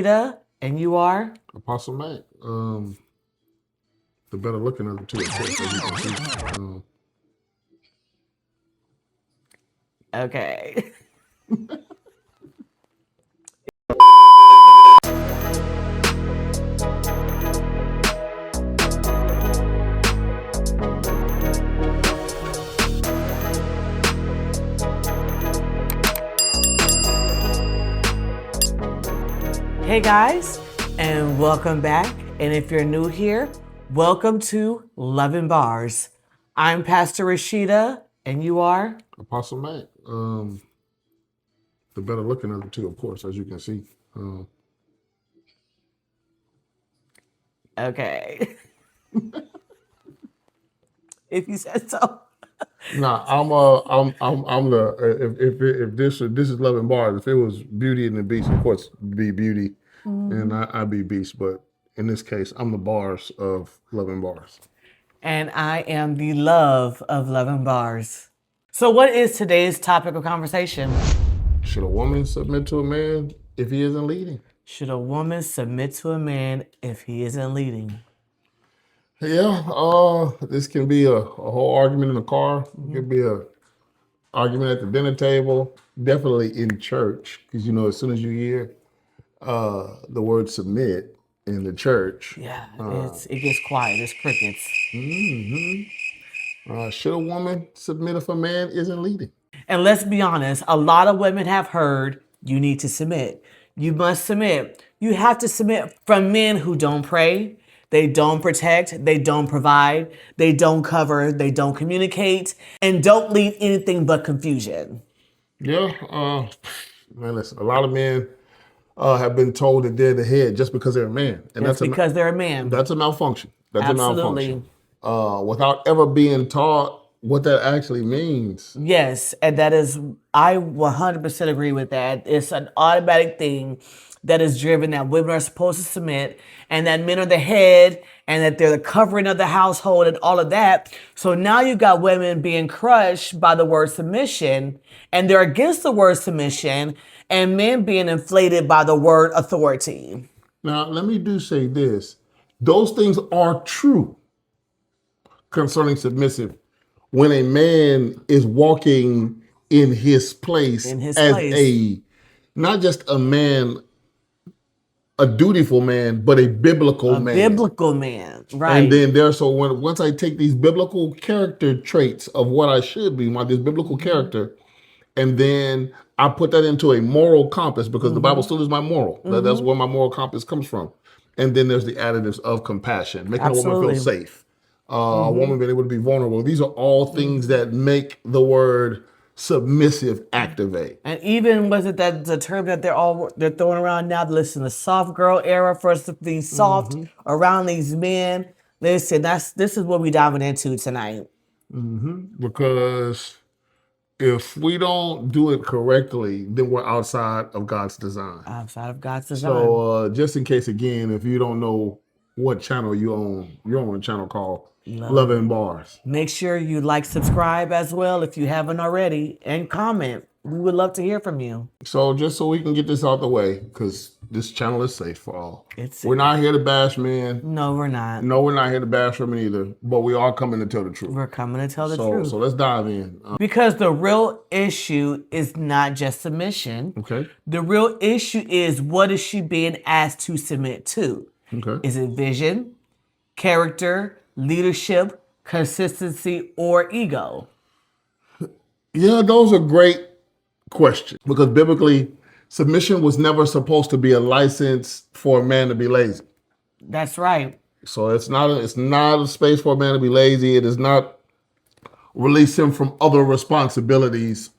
And you are? Apostle Mac. The better looking of the two, of course, as you can see. Okay. Hey guys, and welcome back. And if you're new here, welcome to Loving Bars. I'm Pastor Rashida, and you are? Apostle Mac. The better looking of the two, of course, as you can see. Okay. If you said so. Nah, I'm the if this is Loving Bars. If it was Beauty and the Beast, of course, be Beauty, and I'd be Beast. But in this case, I'm the bars of Loving Bars. And I am the love of Loving Bars. So what is today's topic of conversation? Should a woman submit to a man if he isn't leading? Should a woman submit to a man if he isn't leading? Yeah, this can be a whole argument in the car. It could be a argument at the dinner table. Definitely in church, because as soon as you hear the word submit in the church, Yeah, it gets quiet. It's crickets. Should a woman submit if a man isn't leading? And let's be honest, a lot of women have heard you need to submit. You must submit. You have to submit from men who don't pray, they don't protect, they don't provide, they don't cover, they don't communicate, and don't lead anything but confusion. Yeah, man, listen, a lot of men have been told that they're the head just because they're a man. And that's because they're a man. That's a malfunction. That's Absolutely. a malfunction. Without ever being taught what that actually means. Yes, and that is, I 100% agree with that. It's an automatic thing that is driven that women are supposed to submit and that men are the head and that they're the covering of the household and all of that. So now you've got women being crushed by the word submission and they're against the word submission and men being inflated by the word authority. Now, let me say this. Those things are true concerning submissive. When a man is walking in his place not just a man, a dutiful man, but a biblical man. A biblical man, right. And then once I take these biblical character traits of what I should be, this biblical character, and then I put that into a moral compass, because the Bible still is my moral. That's where my moral compass comes from. And then there's the additives of compassion, making a woman feel safe. A woman being able to be vulnerable. These are all things that make the word submissive activate. And even was it that the term that they're throwing around now? Listen, the soft girl era for us to be soft around these men. Listen, this is what we're diving into tonight. Because if we don't do it correctly, then we're outside of God's design. Outside of God's design. So just in case, again, if you don't know what channel you're on a channel called Loving Bars. Make sure you like, subscribe as well if you haven't already, and comment. We would love to hear from you. So just so we can get this out the way, because this channel is safe for all. We're not here to bash men. No, we're not. No, we're not here to bash women either, but we are coming to tell the truth. We're coming to tell the truth. So let's dive in. Because the real issue is not just submission. Okay. The real issue is, what is she being asked to submit to? Okay. Is it vision, character, leadership, consistency, or ego? Yeah, those are great questions, because biblically, submission was never supposed to be a license for a man to be lazy. That's right. So it's not a space for a man to be lazy. It does not release him from other responsibilities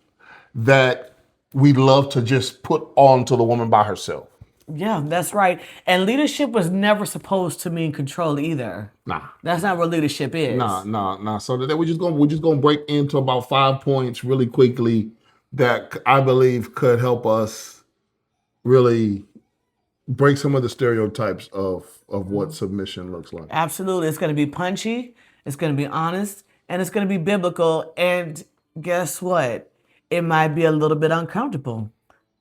that we love to just put on to the woman by herself. Yeah, that's right. And leadership was never supposed to mean control either. Nah. That's not what leadership is. Nah. So we're just gonna break into about 5 points really quickly that I believe could help us really break some of the stereotypes of what submission looks like. Absolutely. It's going to be punchy, it's going to be honest, and it's going to be biblical. And guess what? It might be a little bit uncomfortable.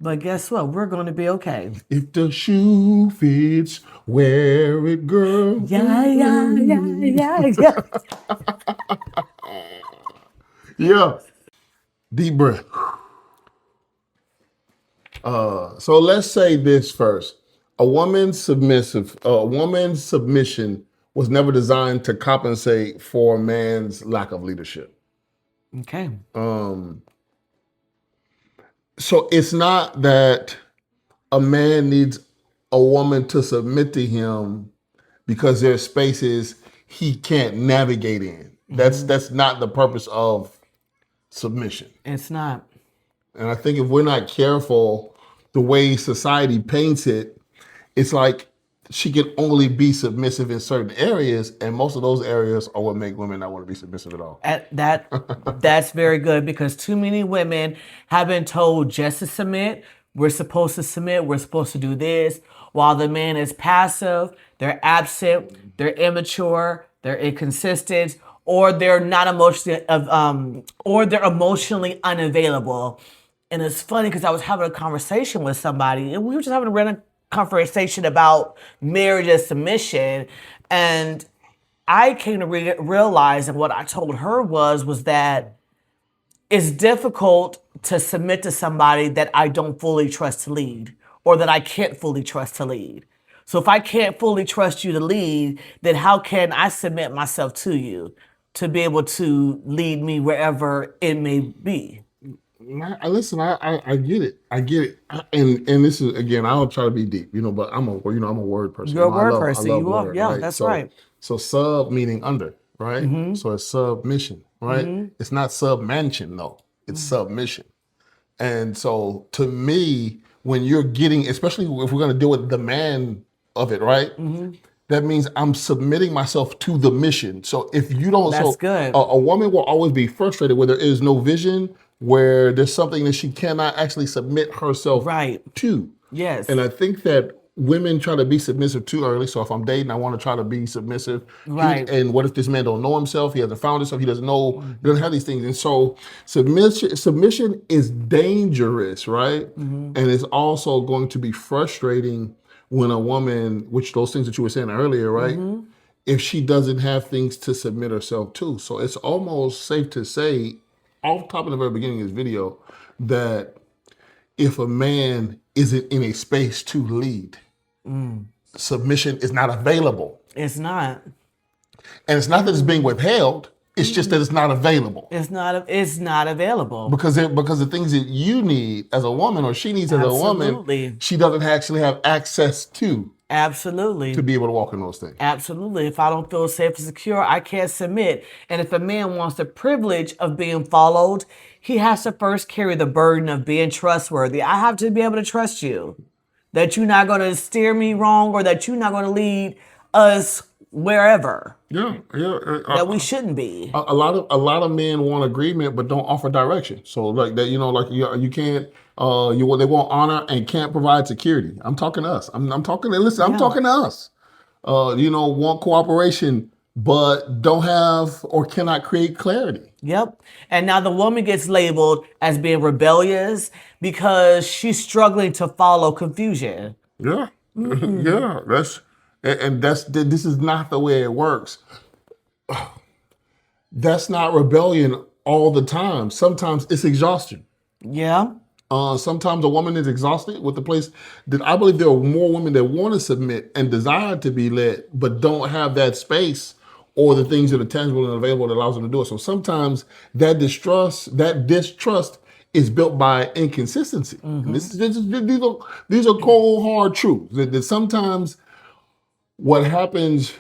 But guess what? We're going to be okay. If the shoe fits, wear it, girl. Yeah, yeah, yeah, yeah, yeah. Yeah. Deep breath. So let's say this first. A woman's submission was never designed to compensate for a man's lack of leadership. Okay. So it's not that a man needs a woman to submit to him because there's spaces he can't navigate in. That's not the purpose of submission. It's not. And I think if we're not careful, the way society paints it, it's like she can only be submissive in certain areas, and most of those areas are what make women not want to be submissive at all. That's very good, because too many women have been told just to submit. We're supposed to submit. We're supposed to do this. While the man is passive, they're absent, they're immature, they're inconsistent, or they're not or they're emotionally unavailable. And it's funny because I was having a conversation with somebody, and we were just having a random conversation about marriage and submission, and I came to realize, and what I told her was that it's difficult to submit to somebody that I don't fully trust to lead, or that I can't fully trust to lead. So if I can't fully trust you to lead, then how can I submit myself to you to be able to lead me wherever it may be? Listen, I get it. I get it. And this is, again, I don't try to be deep, but I'm a word person. You're a word I person. love You are. word, Yeah, right? that's So, right. so sub meaning under, right? So it's submission, right? It's not submansion, though. It's submission. And so to me, when you're getting, especially if we're going to deal with the man of it, right? That means I'm submitting myself to the mission. So if you don't, That's good. A woman will always be frustrated where there is no vision, where there's something that she cannot actually submit herself Right. to. Yes. And I think that women try to be submissive too early. So if I'm dating, I want to try to be submissive. Right. And what if this man don't know himself? He hasn't found himself. He doesn't know. He doesn't have these things. And so submission is dangerous, right? And it's also going to be frustrating when a woman, which those things that you were saying earlier, right? If she doesn't have things to submit herself to. So it's almost safe to say, off top of the very beginning of this video, that if a man isn't in a space to lead, submission is not available. It's not. And it's not that it's being withheld, it's just that it's not available. It's not available. Because the things that you need as a woman, or she needs as a woman, Absolutely. she doesn't actually have access to Absolutely. be able to walk in those things. Absolutely. If I don't feel safe and secure, I can't submit. And if a man wants the privilege of being followed, he has to first carry the burden of being trustworthy. I have to be able to trust you, that you're not going to steer me wrong, or that you're not going to lead us wherever Yeah. that we shouldn't be. A lot of men want agreement but don't offer direction. So like that, you can't. They want honor and can't provide security. I'm talking to us. I'm talking. Listen, I'm talking to us. Want cooperation but don't have or cannot create clarity. Yep. And now the woman gets labeled as being rebellious because she's struggling to follow confusion. Yeah, yeah. This is not the way it works. That's not rebellion all the time. Sometimes it's exhaustion. Yeah. Sometimes a woman is exhausted with the place that I believe there are more women that want to submit and desire to be led, but don't have that space or the things that are tangible and available that allows them to do it. So sometimes that distrust is built by inconsistency. And these are cold, hard truths. That sometimes what happens,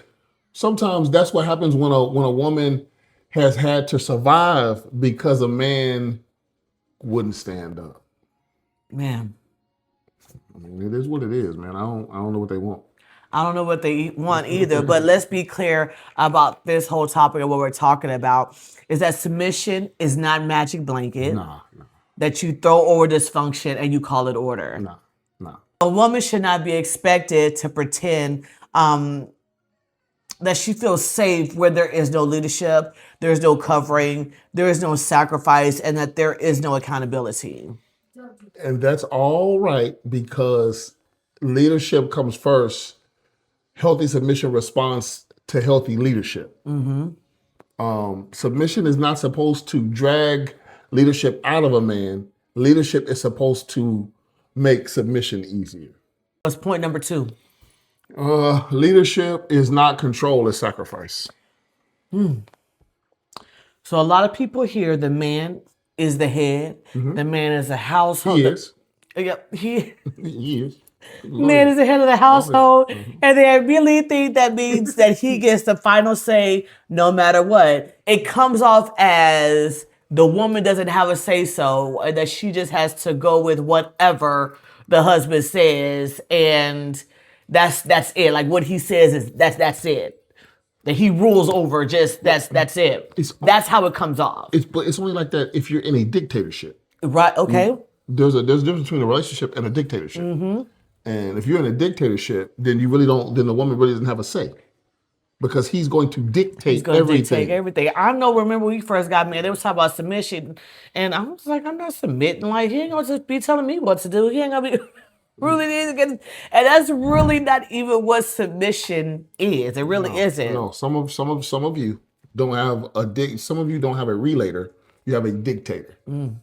sometimes that's what happens when a woman has had to survive because a man wouldn't stand up. Man. I mean, it is what it is, man. I don't know what they want. I don't know what they want either, but let's be clear about this whole topic of what we're talking about, is that submission is not magic blanket Nah. that you throw over dysfunction and you call it order. Nah. A woman should not be expected to pretend that she feels safe where there is no leadership, there is no covering, there is no sacrifice, and that there is no accountability. And that's all right because leadership comes first. Healthy submission responds to healthy leadership. Submission is not supposed to drag leadership out of a man. Leadership is supposed to make submission easier. What's point number 2? Leadership is not control, it's sacrifice. So a lot of people hear the man is the head, the man is the household. He is. Yep, he He is. man is the head of the household, and they immediately think that means that he gets the final say no matter what. It comes off as the woman doesn't have a say so, and that she just has to go with whatever the husband says, and that's it. Like what he says is that's it. That he rules over, just that's it. That's how it comes off. But it's only like that if you're in a dictatorship. Right? Okay. There's a difference between a relationship and a dictatorship. And if you're in a dictatorship, then you really don't. Then the woman really doesn't have a say, because he's going to dictate He's gonna everything. dictate everything. I know. Remember when we first got married, they was talking about submission, and I was like, I'm not submitting. Like he ain't gonna just be telling me what to do. He ain't gonna be really, and that's really not even what submission is. It really isn't. No, some of you don't have some of you don't have a relator. You have a dictator. And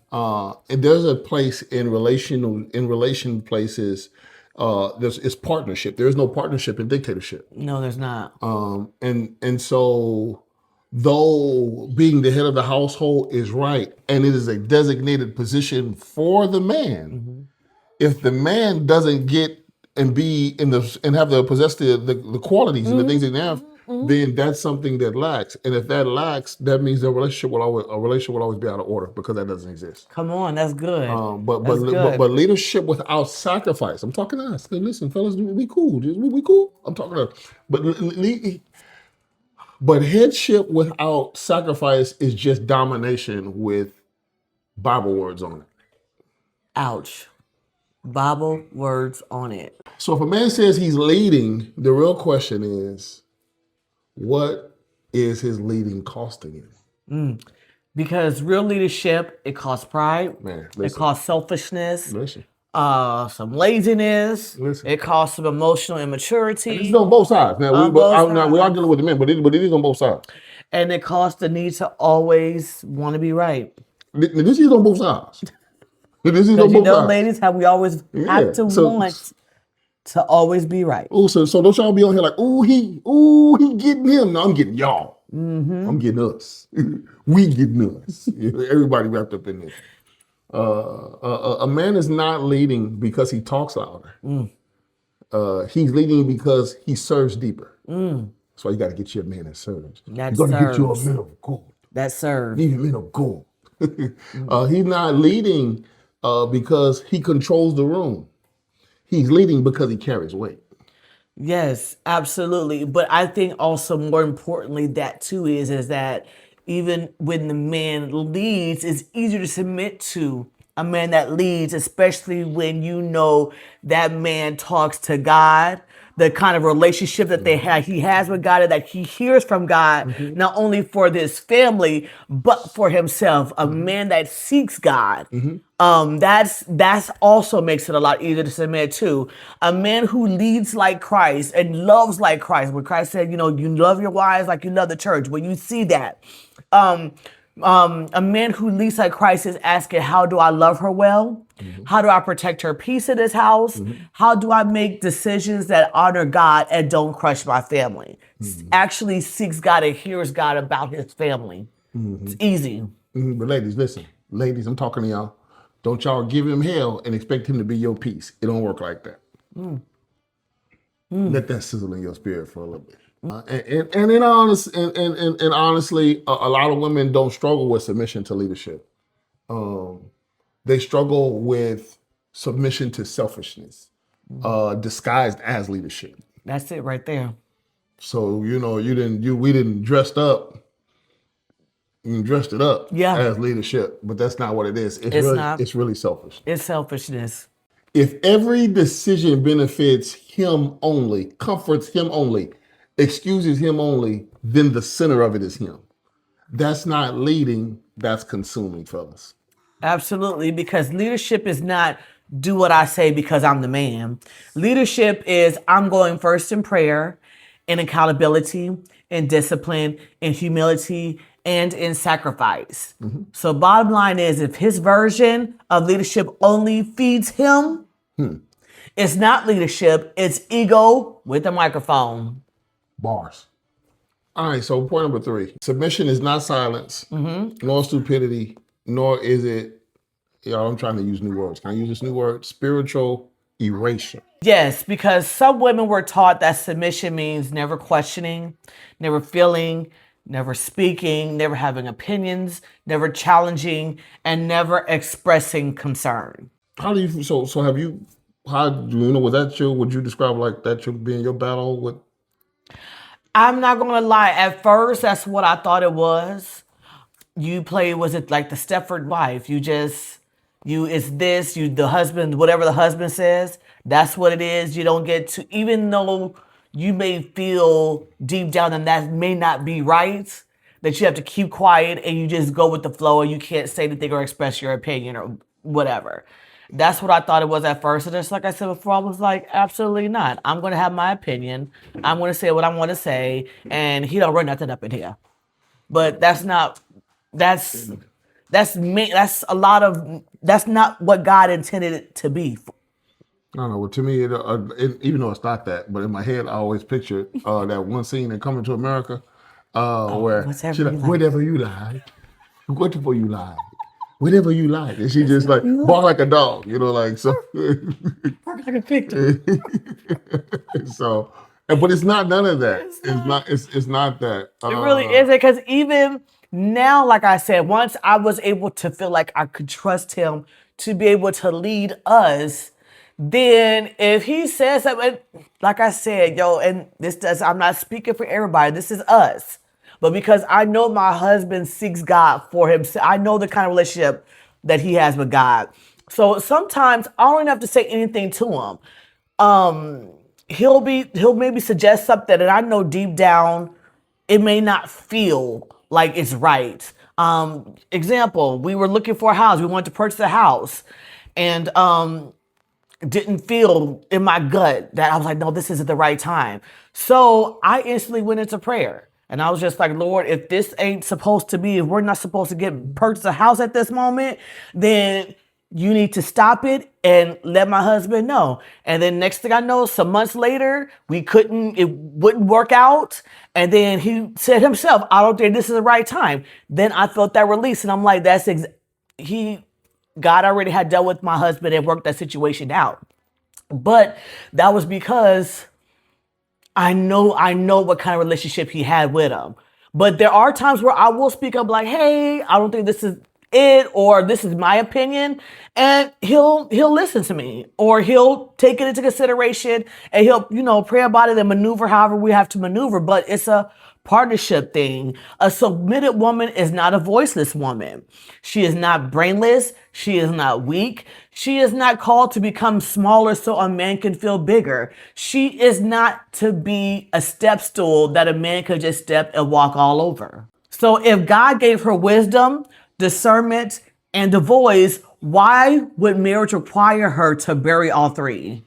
there's a place in relation places. It's partnership. There is no partnership in dictatorship. No, there's not. And so, though being the head of the household is right, and it is a designated position for the man, if the man doesn't get and be in the and have the possess the qualities and the things that they have, then that's something that lacks. And if that lacks, that means a relationship will always be out of order, because that doesn't exist. Come on, that's good. But leadership without sacrifice. I'm talking to us. Listen, fellas, we cool. We cool. I'm talking to us. But headship without sacrifice is just domination with Bible words on it. Ouch. Bible words on it. So if a man says he's leading, the real question is, what is his leading costing him? Because real leadership, it costs pride. Man, it costs selfishness. Listen. Some laziness. Listen. It costs some emotional immaturity. It's on both sides. Now, we are dealing with the men, but it is on both sides. And it costs the need to always want to be right. This is on both sides. This is on both You know, sides. ladies, how we always have to want to always be right. Oh, so don't y'all be on here like, he getting him. No, I'm getting y'all. I'm getting us. We getting us. Everybody wrapped up in this. A man is not leading because he talks louder. He's leading because he serves deeper. That's why you got to get you a man that serves. You got to get you a man of gold. That serves. You need a man of gold. He's not leading because he controls the room. He's leading because he carries weight. Yes, absolutely. But I think also more importantly, that too is that even when the man leads, it's easier to submit to a man that leads, especially when you know that man talks to God, the kind of relationship that he has with God, and that he hears from God, not only for this family, but for himself. A man that seeks God. That's also makes it a lot easier to submit to. A man who leads like Christ and loves like Christ. When Christ said, you love your wives like you love the church. When you see that, a man who leads like Christ is asking, how do I love her well? How do I protect her peace in this house? How do I make decisions that honor God and don't crush my family? Actually seeks God and hears God about his family. It's easy. But ladies, listen. Ladies, I'm talking to y'all. Don't y'all give him hell and expect him to be your peace. It don't work like that. Let that sizzle in your spirit for a little bit. And honestly, a lot of women don't struggle with submission to leadership. They struggle with submission to selfishness, disguised as leadership. That's it right there. So we didn't dressed up. You dressed it up as leadership, but that's not what it is. It's really selfish. It's selfishness. If every decision benefits him only, comforts him only, excuses him only, then the center of it is him. That's not leading, that's consuming, fellas. Absolutely, because leadership is not do what I say because I'm the man. Leadership is I'm going first in prayer, in accountability, in discipline, in humility, and in sacrifice. So, bottom line is if his version of leadership only feeds him, it's not leadership, it's ego with a microphone. Bars. All right, so point number 3. Submission is not silence, nor stupidity, nor is it, y'all, I'm trying to use new words. Can I use this new word? Spiritual erasure. Yes, because some women were taught that submission means never questioning, never feeling, never speaking, never having opinions, never challenging, and never expressing concern. How do you, so have you, how do you know, was that your, would you describe like that being your battle with? I'm not gonna lie, at first, that's what I thought it was. You play, was it like the Stepford wife? It's this, the husband, whatever the husband says, that's what it is. You don't get to, even though you may feel deep down and that may not be right, that you have to keep quiet and you just go with the flow and you can't say anything or express your opinion or whatever. That's what I thought it was at first. And just like I said before, I was like, absolutely not. I'm going to have my opinion. I'm going to say what I want to say. And he don't run nothing up in here. But that's not, that's me. That's a lot of, that's not what God intended it to be. I don't know. Well, to me, even though it's not that, but in my head, I always pictured that one scene in Coming to America where she's like, whatever you like, whatever you like, whatever you like. And she just like bark like a dog, like so. Bark like a victim. So, but it's not none of that. It's not that. It really isn't, because even now, like I said, once I was able to feel like I could trust him to be able to lead us, then if he says something, like I said, and I'm not speaking for everybody, this is us. But because I know my husband seeks God for himself, I know the kind of relationship that he has with God. So sometimes I don't even have to say anything to him. He'll maybe suggest something, and I know deep down it may not feel like it's right. Example, we were looking for a house. We wanted to purchase a house, and didn't feel in my gut that I was like, no, this isn't the right time. So I instantly went into prayer. And I was just like, Lord, if this ain't supposed to be, if we're not supposed to purchase a house at this moment, then you need to stop it and let my husband know. And then next thing I know, some months later, it wouldn't work out. And then he said himself, I don't think this is the right time. Then I felt that release, and I'm like, God already had dealt with my husband and worked that situation out. But that was because I know what kind of relationship he had with him. But there are times where I will speak up like, hey, I don't think this is it, or this is my opinion. And he'll listen to me, or he'll take it into consideration, and he'll, pray about it and maneuver however we have to maneuver. But it's a partnership thing. A submitted woman is not a voiceless woman. She is not brainless. She is not weak. She is not called to become smaller so a man can feel bigger. She is not to be a step stool that a man could just step and walk all over. So if God gave her wisdom, discernment, and the voice, why would marriage require her to bury all three?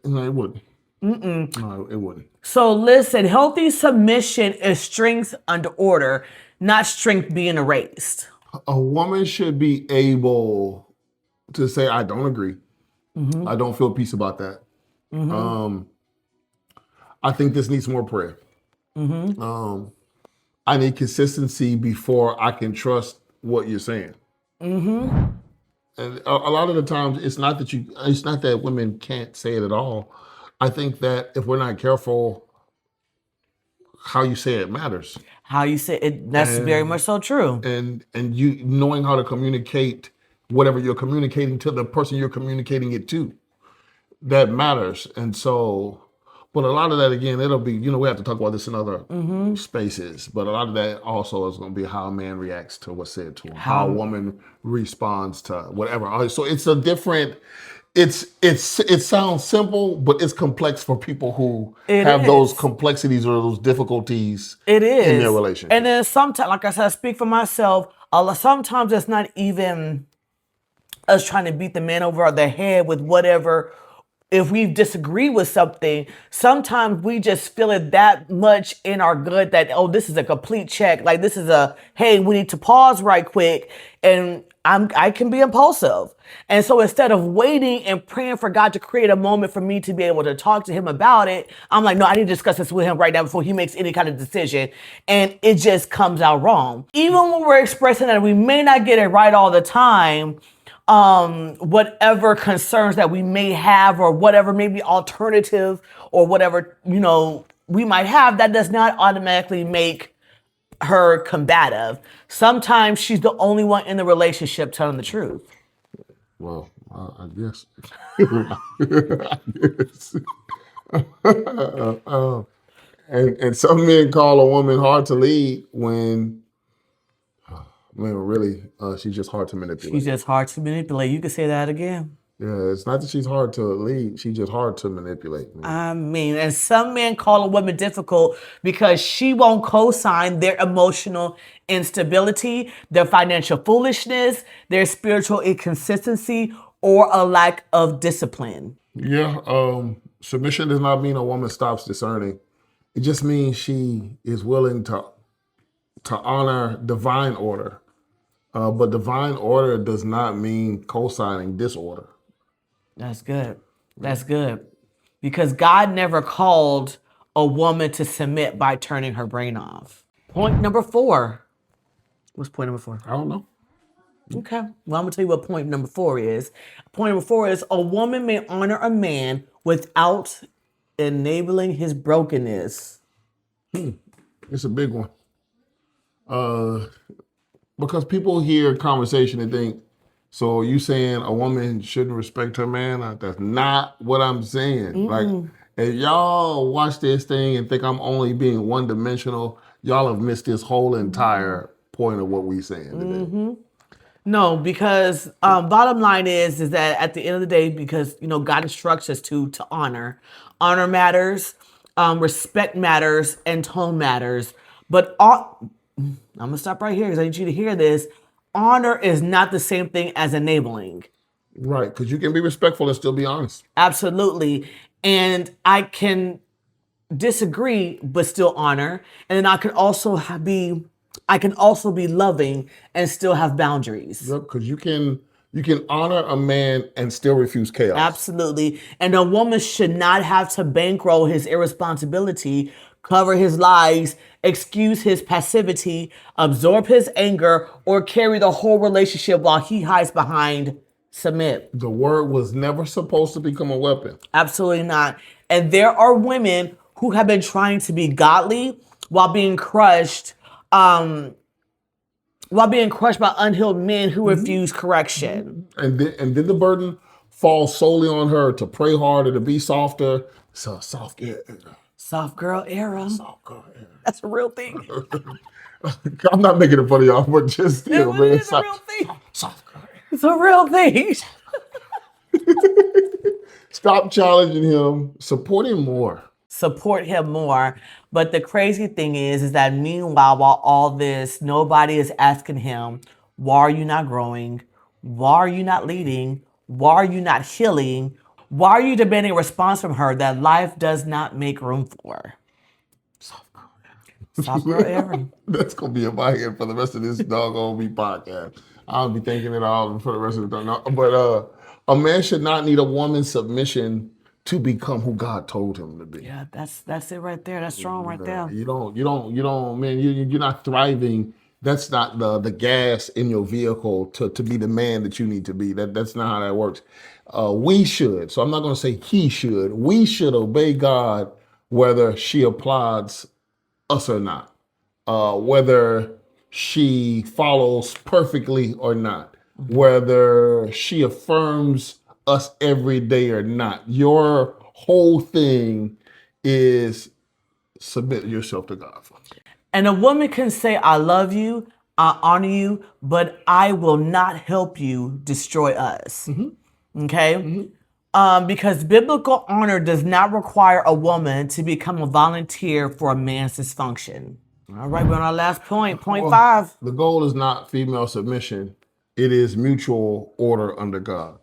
No, it wouldn't. No, it wouldn't. So listen, healthy submission is strength under order, not strength being erased. A woman should be able to say, I don't agree. I don't feel peace about that. I think this needs more prayer. I need consistency before I can trust what you're saying. And a lot of the times, it's not that women can't say it at all. I think that if we're not careful, how you say it matters. How you say it, that's very much so true. And you knowing how to communicate whatever you're communicating to the person you're communicating it to, that matters. And so, but a lot of that, again, it'll be, we have to talk about this in other spaces, but a lot of that also is going to be how a man reacts to what's said to him, how a woman responds to whatever. So it's a different, it sounds simple, but it's complex for people who have those complexities or those difficulties in their relationship. And then sometimes, like I said, I speak for myself, sometimes it's not even us trying to beat the man over the head with whatever. If we disagree with something, sometimes we just feel it that much in our gut that, oh, this is a complete check. Like, this is a, hey, we need to pause right quick. And I can be impulsive. And so instead of waiting and praying for God to create a moment for me to be able to talk to him about it, I'm like, no, I need to discuss this with him right now before he makes any kind of decision. And it just comes out wrong. Even when we're expressing that we may not get it right all the time, whatever concerns that we may have or whatever maybe alternative or whatever, we might have, that does not automatically make her combative. Sometimes she's the only one in the relationship telling the truth. Well, I guess. I guess. And some men call a woman hard to lead when, really, she's just hard to manipulate. She's just hard to manipulate. You can say that again. Yeah, it's not that she's hard to lead. She's just hard to manipulate. And some men call a woman difficult because she won't co-sign their emotional instability, their financial foolishness, their spiritual inconsistency, or a lack of discipline. Yeah, submission does not mean a woman stops discerning. It just means she is willing to honor divine order. But divine order does not mean co-signing disorder. That's good. That's good. Because God never called a woman to submit by turning her brain off. Point number 4. What's point number 4? I don't know. Okay. Well, I'm going to tell you what point number 4 is. Point number 4 is a woman may honor a man without enabling his brokenness. It's a big one. Because people hear conversation and think, so you saying a woman shouldn't respect her man? That's not what I'm saying. Mm-mm. Like, if y'all watch this thing and think I'm only being one-dimensional, y'all have missed this whole entire point of what we're saying today. Mm-hmm. No, because bottom line is that at the end of the day, because God instructs us to honor. Honor matters, respect matters, and tone matters. But I'm gonna stop right here because I need you to hear this. Honor is not the same thing as enabling. Right, because you can be respectful and still be honest. Absolutely. And I can disagree but still honor. And then I can also be loving and still have boundaries. Yep, because you can honor a man and still refuse chaos. Absolutely. And a woman should not have to bankroll his irresponsibility, cover his lies, excuse his passivity, absorb his anger, or carry the whole relationship while he hides behind submit. The word was never supposed to become a weapon. Absolutely not. And there are women who have been trying to be godly while being crushed by unhealed men who refuse correction. And then the burden falls solely on her to pray harder, to be softer. So soft era. Soft girl era. Soft girl era. That's a real thing. I'm not making it fun of y'all, but just still, man. It's a real thing. Soft girl era. It's a real thing. Stop challenging him. Support him more. Support him more. But the crazy thing is that meanwhile, while all this, nobody is asking him, why are you not growing? Why are you not leading? Why are you not healing? Why are you demanding a response from her that life does not make room for? Soft girl era. Soft girl era. That's going to be in my head for the rest of this doggone me podcast. I'll be thinking it all for the rest of the time. But a man should not need a woman's submission to become who God told him to be. Yeah, that's it right there. That's strong right there. You don't, man, you're not thriving. That's not the gas in your vehicle to be the man that you need to be. That's not how that works. We should, so I'm not going to say he should. We should obey God whether she applauds us or not, whether she follows perfectly or not, whether she affirms us every day or not. Your whole thing is submit yourself to God. And a woman can say, I love you, I honor you, but I will not help you destroy us. Mm-hmm. Okay? Mm-hmm. Because biblical honor does not require a woman to become a volunteer for a man's dysfunction. All right, we're on our last point, point 5. The goal is not female submission. It is mutual order under God.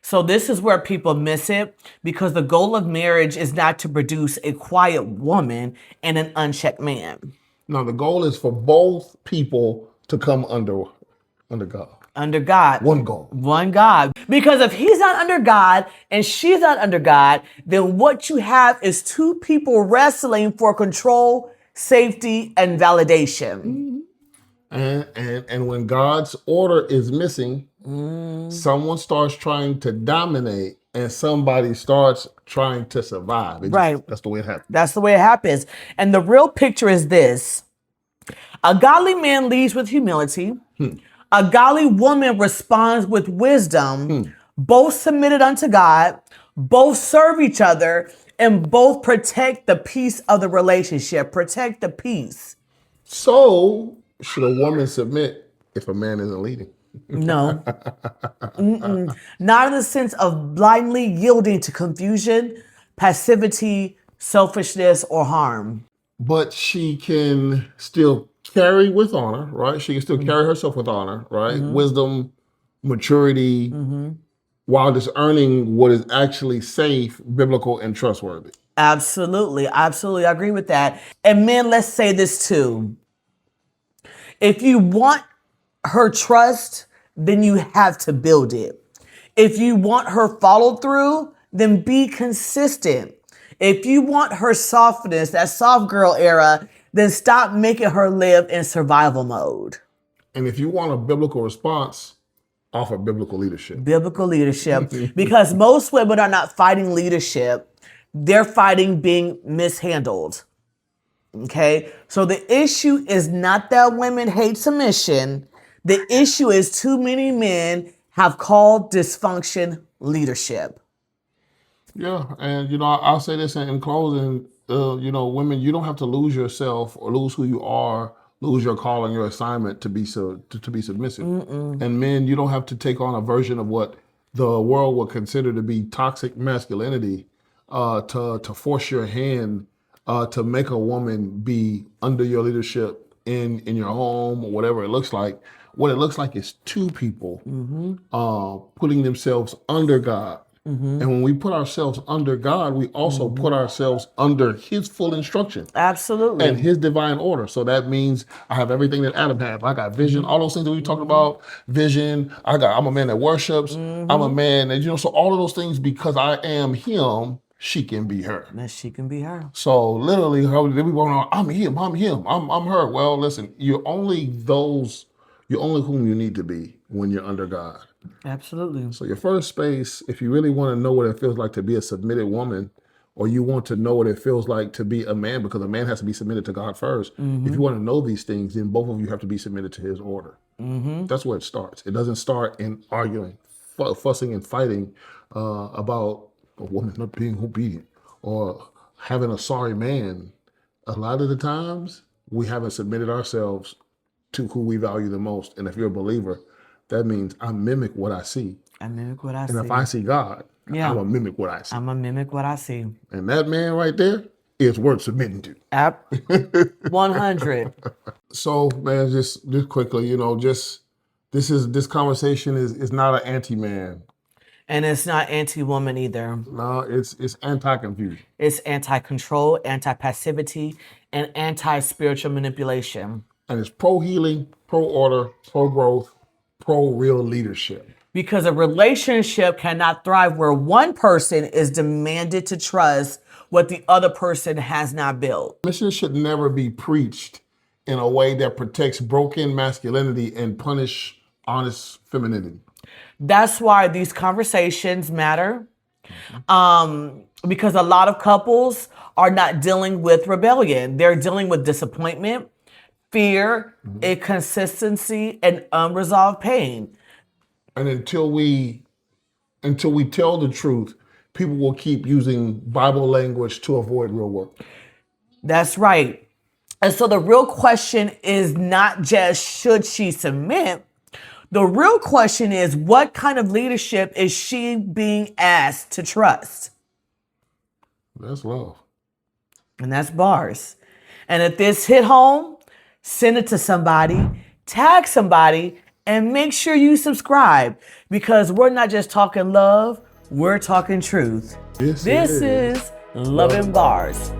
So this is where people miss it, because the goal of marriage is not to produce a quiet woman and an unchecked man. Now, the goal is for both people to come under God. Under God. One goal. One God. Because if he's not under God and she's not under God, then what you have is two people wrestling for control, safety, and validation. And when God's order is missing, someone starts trying to dominate and somebody starts trying to survive. Right. That's the way it happens. That's the way it happens. And the real picture is this: a godly man leads with humility. A godly woman responds with wisdom. Both submitted unto God, both serve each other, and both protect the peace of the relationship. Protect the peace. So, should a woman submit if a man isn't leading? No. Not in the sense of blindly yielding to confusion, passivity, selfishness, or harm. But she can still carry with honor, right? She can still carry herself with honor, right? Wisdom, maturity, while just earning what is actually safe, biblical, and trustworthy. Absolutely. Absolutely. I agree with that. And men, let's say this too. If you want her trust, then you have to build it. If you want her follow through, then be consistent. If you want her softness, that soft girl era, then stop making her live in survival mode. And if you want a biblical response, offer biblical leadership. Biblical leadership. Because most women are not fighting leadership, they're fighting being mishandled. Okay? So the issue is not that women hate submission. The issue is too many men have called dysfunction leadership. Yeah, and I'll say this in closing. Women, you don't have to lose yourself or lose who you are, lose your calling, your assignment to be to be submissive. And men, you don't have to take on a version of what the world would consider to be toxic masculinity to force your hand to make a woman be under your leadership in your home or whatever it looks like. What it looks like is two people putting themselves under God. And when we put ourselves under God, we also put ourselves under his full instruction. Absolutely. And his divine order. So that means I have everything that Adam had. I got vision, all those things that we talked about, vision. I'm a man that worships. I'm a man that, so all of those things, because I am him, she can be her. And she can be her. So literally, we going on, I'm him, I'm her. Well, listen, you're only whom you need to be when you're under God. Absolutely. So your first space, if you really want to know what it feels like to be a submitted woman, or you want to know what it feels like to be a man, because a man has to be submitted to God first. If you want to know these things, then both of you have to be submitted to his order. That's where it starts. It doesn't start in arguing, fussing and fighting about a woman not being obedient or having a sorry man. A lot of the times, we haven't submitted ourselves to who we value the most. And if you're a believer, that means I mimic what I see. I mimic what I see. And if I see God, I'm going to mimic what I see. I'm going to mimic what I see. And that man right there is worth submitting to. 100. So, man, just quickly, this conversation is not an anti-man. And it's not anti-woman either. No, it's anti-confusion. It's anti-control, anti-passivity, and anti-spiritual manipulation. And it's pro-healing, pro-order, pro-growth, pro-real leadership. Because a relationship cannot thrive where one person is demanded to trust what the other person has not built. Mission should never be preached in a way that protects broken masculinity and punish honest femininity. That's why these conversations matter. Because a lot of couples are not dealing with rebellion. They're dealing with disappointment, fear, inconsistency, and unresolved pain. And until we tell the truth, people will keep using Bible language to avoid real work. That's right. And so the real question is not just should she submit? The real question is, what kind of leadership is she being asked to trust? That's love. And that's bars. And if this hit home, send it to somebody, tag somebody, and make sure you subscribe, because we're not just talking love, we're talking truth. This This is is Love and Bars.